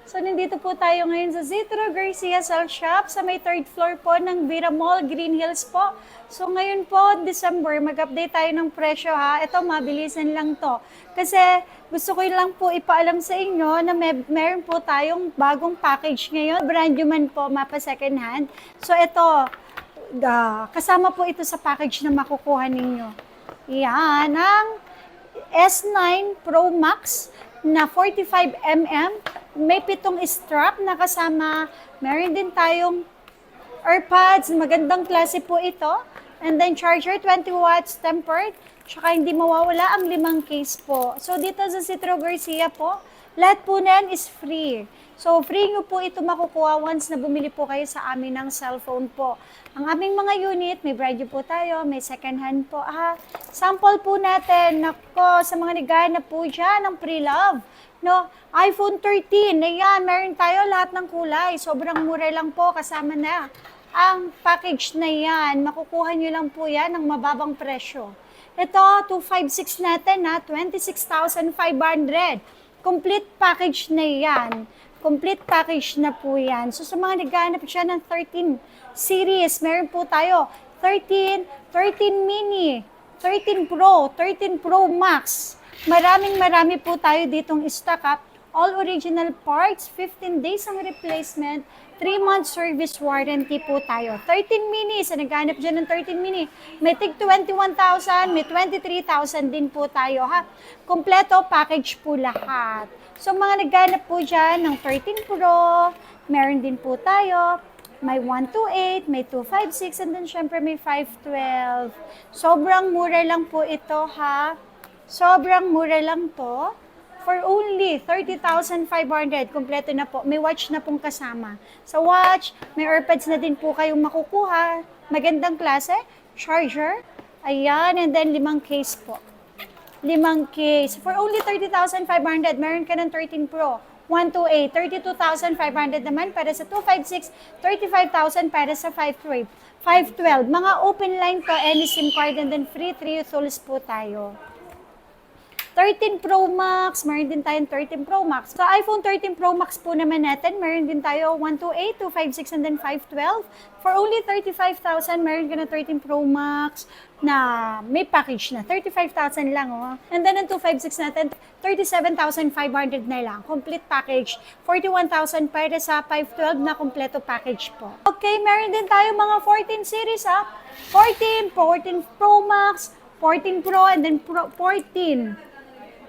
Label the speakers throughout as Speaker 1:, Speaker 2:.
Speaker 1: So, nandito po tayo ngayon sa Zitro Garcia Cell Shop sa may third floor po ng Vira Mall, Green Hills po. So, ngayon po, December, mag-update tayo ng presyo ha. Ito, mabilisan lang to. Kasi gusto ko lang po ipaalam sa inyo na meron po tayong bagong package ngayon. Brand new man po, mapa second hand. So, ito, kasama po ito sa package na makukuha ninyo. Yan, ang S9 Pro Max na 45mm. May 7 strap na kasama. Meron din tayong AirPods. Magandang klase po ito. And then charger, 20 watts tempered. Tsaka hindi mawawala ang 5 case po. So dito sa Zitro Garcia po, lahat po na yan is free. So free nyo po ito makukuha once na bumili po kayo sa amin ng cellphone po. Ang aming mga unit, may brand new po tayo, may second hand po. Sample po natin, nako, sa mga naghahanap po dyan ng pre-love. No, iPhone 13, ayan, meron tayo lahat ng kulay. Sobrang mura lang po, kasama na ang package na yan. Makukuha nyo lang po yan ng mababang presyo. Ito, 256 natin na 26,500. Complete package na yan. Complete package na po yan. So, sa mga naghahanap siya ng 13 series, meron po tayo 13, 13 mini, 13 Pro, 13 Pro Max. Marami po tayo ditong stock up. All original parts, 15 days ang replacement, 3-month service warranty po tayo. 13 mini, sa naghanap dyan ng 13 mini, may tig 21,000, may 23,000 din po tayo ha. Kompleto package po lahat. So mga naghanap po dyan ng 13 Pro, meron din po tayo. May 128, may 256, and then syempre may 512. Sobrang mura lang po ito ha. Sobrang mura lang to. For only 30,500, kompleto na po. May watch na pong kasama. Sa watch, may AirPods na din po kayong makukuha. Magandang klase, charger. Ayan, and then 5 case po. 5 case. For only 30,500, meron ka ng 13 Pro. 128, 32,500 naman para sa 256, 35,000 para sa 512. Mga open line po, any SIM card, and then free 3 tools po tayo. 13 Pro Max, meron din tayong 13 Pro Max. Sa iPhone 13 Pro Max po naman natin, meron din tayo 128, 256, and then 512. For only 35,000, meron ka na 13 Pro Max na may package na. 35,000 lang, oh. And then ang 256 natin, 37,500 na lang. Complete package. 41,000 para sa 512 na kompleto package po. Okay, meron din tayo mga 14 series, ha. 14 Pro Max, 14 Pro, and then 14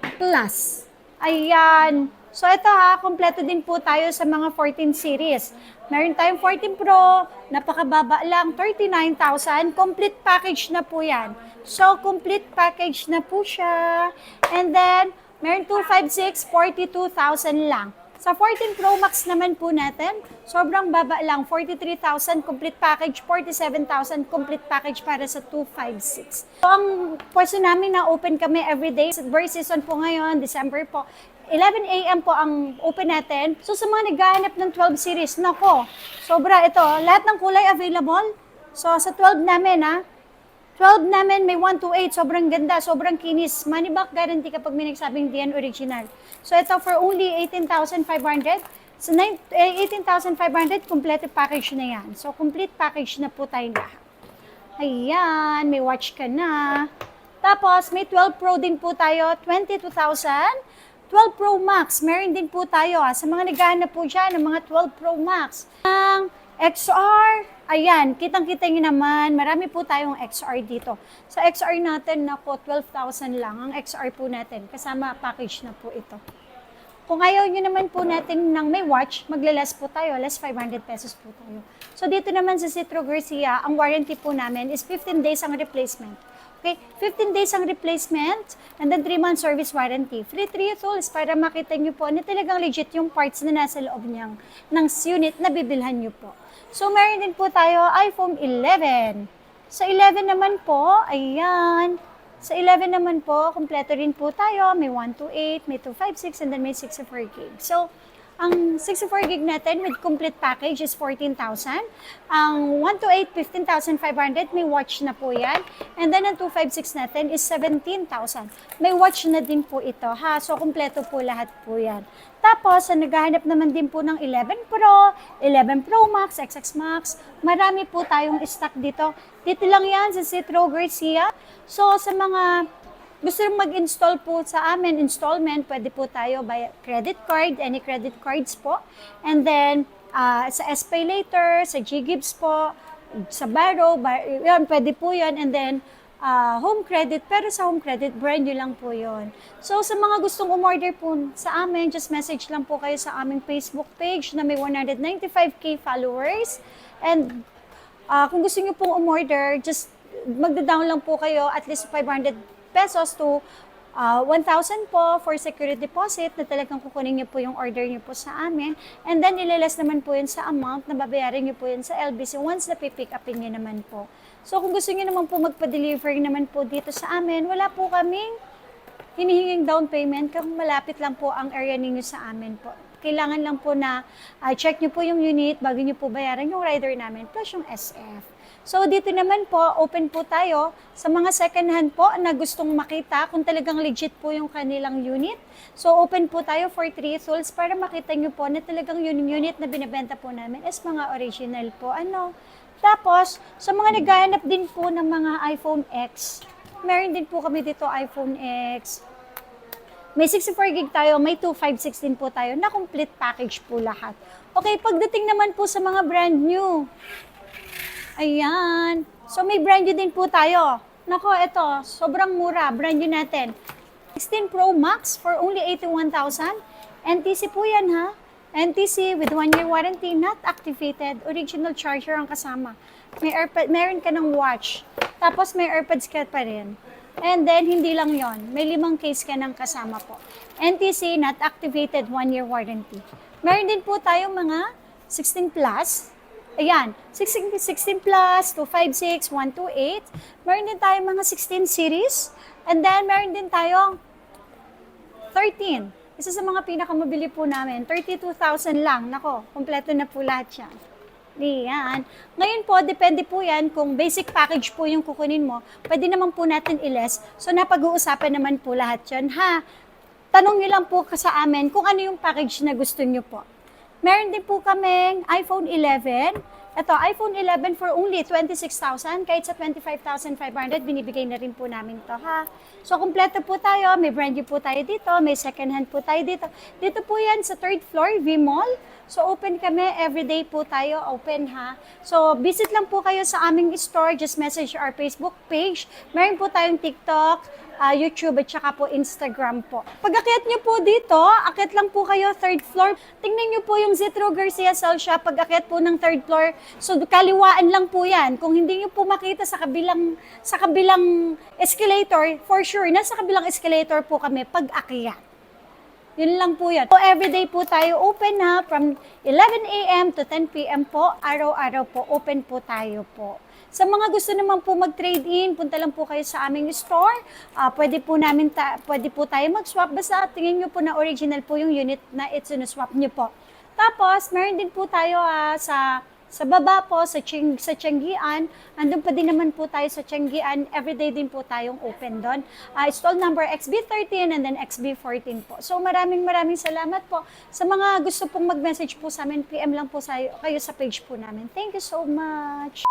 Speaker 1: Plus. Ayan. So, ito ha, kompleto din po tayo sa mga 14 series. Meron tayong 14 Pro, napakababa lang, 39,000. Complete package na po yan. So, complete package na po siya. And then, meron 256, 42,000 lang. Sa 14 Pro Max naman po natin, sobrang baba lang, 43,000 complete package, 47,000 complete package para sa 256. So, ang pwesto namin na open kami everyday. Birth season po ngayon, December po. 11 a.m. po ang open natin. So, sa mga naghahanap ng 12 series, nako, sobra ito. Lahat ng kulay available. So, sa 12 namin, 12 namin may 128, sobrang ganda, sobrang kinis. Money back guarantee kapag may nagsabing DN original. So ito for only 18,500. So 18,500, complete package na yan. So complete package na po tayong lahat. Ayan, may watch ka na. Tapos may 12 Pro din po tayo, 22,000. 12 Pro Max, meron din po tayo. Sa mga naghahanap po dyan ng mga 12 Pro Max. Ang XR, ayan, kitang-kita nyo naman, marami po tayong XR dito. Sa XR natin, nako, 12,000 lang ang XR po natin. Kasama package na po ito. Kung ayaw nyo naman po natin ng may watch, maglalas po tayo, less 500 pesos po tayo. So dito naman sa Zitro Garcia, ang warranty po namin is 15 days ang replacement. Okay, 15 days ang replacement and then 3-month service warranty. Free 3 tools para makita nyo po na talagang legit yung parts na nasa loob ng unit na bibilhan nyo po. So, meron din po tayo iPhone 11. Sa 11 naman po, ayan. Sa 11 naman po, kompleto rin po tayo. May 128, may 256, and then may 64 gig. So, Ang 64 gig natin with complete package is 14,000. Ang 128, 15,500, may watch na po yan. And then ang 256 natin is 17,000. May watch na din po ito ha. So kompleto po lahat po yan. Tapos, naghahanap naman din po ng 11 Pro, 11 Pro Max, XX Max. Marami po tayong stock dito. Dito lang yan sa Citro Garcia. So, sa mga gusto mag-install po sa amin, installment, pwede po tayo by credit card, any credit cards po. And then, sa SPay later, sa GGives po, sa Baro, yun, pwede po yun. And then, home credit, pero sa home credit, brand new lang po yun. So, sa mga gustong umorder po sa amin, just message lang po kayo sa aming Facebook page na may 195k followers. And kung gusto nyo pong umorder, just magda-down lang po kayo at least 500 pesos to 1,000 po for security deposit na talagang kukunin niyo po yung order niyo po sa amin. And then, ililas naman po yun sa amount na babayaran niyo po yun sa LBC once na pipick upin niyo naman po. So, kung gusto niyo naman po magpa-deliver naman po dito sa amin, wala po kaming hinihinging down payment kung malapit lang po ang area ninyo sa amin po. Kailangan lang po na check niyo po yung unit bago niyo po bayaran yung rider namin plus yung SF. So, dito naman po, open po tayo sa mga second hand po na gustong makita kung talagang legit po yung kanilang unit. So, open po tayo for 3 tools para makita nyo po na talagang yung unit na binibenta po namin is mga original po. Tapos, sa mga naghahanap din po ng mga iPhone X, meron din po kami dito iPhone X. May 64 gig tayo, may 256 din po tayo na complete package po lahat. Okay, pagdating naman po sa mga brand new, ayan. So, may brand new din po tayo. Nako, ito, sobrang mura. Brand new natin. 16 Pro Max for only 81,000. NTC po yan, ha? NTC with 1-year warranty, not activated. Original charger ang kasama. May meron ka ng watch. Tapos, may AirPods ka pa rin. And then, hindi lang yon, may 5 case ka ng kasama po. NTC, not activated, 1-year warranty. Meron din po tayo mga 16 Plus. Ayan, 16 Plus, 256, 128. Meron din tayo mga 16 series. And then, meron din tayong 13. Isa sa mga pinakamabili po namin, 32,000 lang. Nako, kompleto na po lahat yan. Ayan. Ngayon po, depende po yan kung basic package po yung kukunin mo. Pwede naman po natin i-less. So, napag-uusapan naman po lahat yan. Ha? Tanong nyo lang po sa amin kung ano yung package na gusto nyo po. Meron din po kaming iPhone 11. Ito, iPhone 11 for only 26,000. Kahit sa 25,500, binibigay na rin po namin to ha. So, kompleto po tayo. May brand new po tayo dito. May second hand po tayo dito. Dito po yan sa 3rd floor, V-Mall. So, open kami. Everyday po tayo. Open ha. So, visit lang po kayo sa aming store. Just message our Facebook page. Meron po tayong TikTok, YouTube at saka po Instagram po. Pag akyat nyo po dito, akyat lang po kayo 3rd floor. Tingnan nyo po yung Citro Garcia Cell Shop pag akyat po ng 3rd floor. So kaliwaan lang po yan. Kung hindi nyo po makita sa kabilang escalator, for sure, nasa kabilang escalator po kami pag akyat. Yun lang po yan. So everyday po tayo open ha, from 11 a.m. to 10 p.m. po. Araw-araw po, open po tayo po. Sa mga gusto naman po mag-trade-in, punta lang po kayo sa aming store. Pwede po tayo mag-swap. Basta tingin nyo po na original po yung unit na sinuswap nyo po. Tapos, meron din po tayo sa baba po, sa Tianggian. Andun pa din naman po tayo sa Tianggian. Everyday din po tayong open doon. Stall number XB13 and then XB14 po. So maraming salamat po. Sa mga gusto pong mag-message po sa amin, PM lang po kayo sa page po namin. Thank you so much.